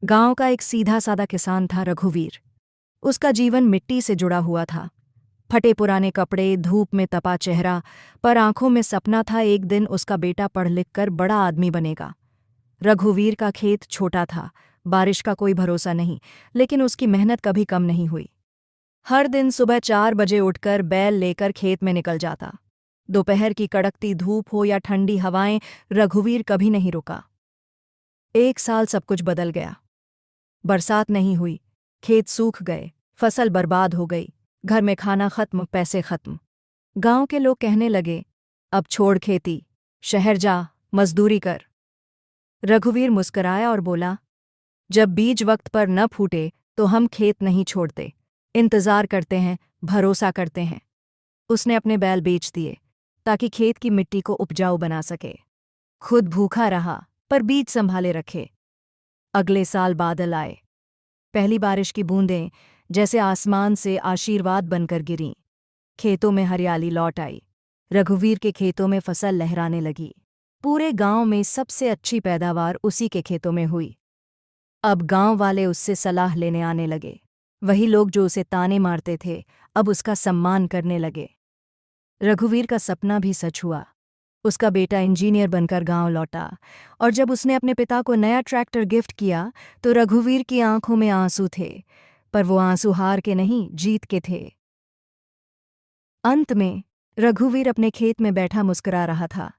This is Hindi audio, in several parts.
गांव का एक सीधा सादा किसान था रघुवीर। उसका जीवन मिट्टी से जुड़ा हुआ था। फटे पुराने कपड़े, धूप में तपा चेहरा, पर आंखों में सपना था एक दिन उसका बेटा पढ़ लिख कर बड़ा आदमी बनेगा। रघुवीर का खेत छोटा था, बारिश का कोई भरोसा नहीं, लेकिन उसकी मेहनत कभी कम नहीं हुई। हर दिन सुबह 4 बजे उठकर बैल लेकर खेत में निकल जाता। दोपहर की कड़कती धूप हो या ठंडी हवाएं, रघुवीर कभी नहीं रुका। एक साल सब कुछ बदल गया। बरसात नहीं हुई, खेत सूख गए, फसल बर्बाद हो गई, घर में खाना खत्म, पैसे खत्म। गांव के लोग कहने लगे, अब छोड़ खेती, शहर जा, मजदूरी कर। रघुवीर मुस्कराया और बोला, जब बीज वक्त पर न फूटे तो हम खेत नहीं छोड़ते, इंतजार करते हैं, भरोसा करते हैं। उसने अपने बैल बेच दिए ताकि खेत की मिट्टी को उपजाऊ बना सके। खुद भूखा रहा, पर बीज संभाले रखे। अगले साल बादल आए। पहली बारिश की बूंदें जैसे आसमान से आशीर्वाद बनकर गिरीं। खेतों में हरियाली लौट आई। रघुवीर के खेतों में फसल लहराने लगी। पूरे गांव में सबसे अच्छी पैदावार उसी के खेतों में हुई। अब गांव वाले उससे सलाह लेने आने लगे। वही लोग जो उसे ताने मारते थे, अब उसका सम्मान करने लगे। रघुवीर का सपना भी सच हुआ। उसका बेटा इंजीनियर बनकर गांव लौटा, और जब उसने अपने पिता को नया ट्रैक्टर गिफ्ट किया तो रघुवीर की आंखों में आंसू थे, पर वो आंसू हार के नहीं, जीत के थे। अंत में रघुवीर अपने खेत में बैठा मुस्कुरा रहा था।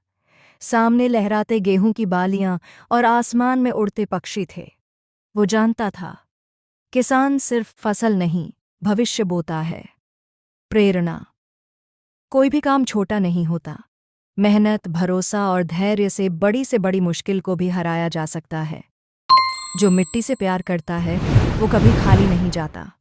सामने लहराते गेहूं की बालियां और आसमान में उड़ते पक्षी थे। वो जानता था, किसान सिर्फ फसल नहीं, भविष्य बोता है। प्रेरणा। कोई भी काम छोटा नहीं होता। मेहनत, भरोसा और धैर्य से बड़ी मुश्किल को भी हराया जा सकता है। जो मिट्टी से प्यार करता है, वो कभी खाली नहीं जाता।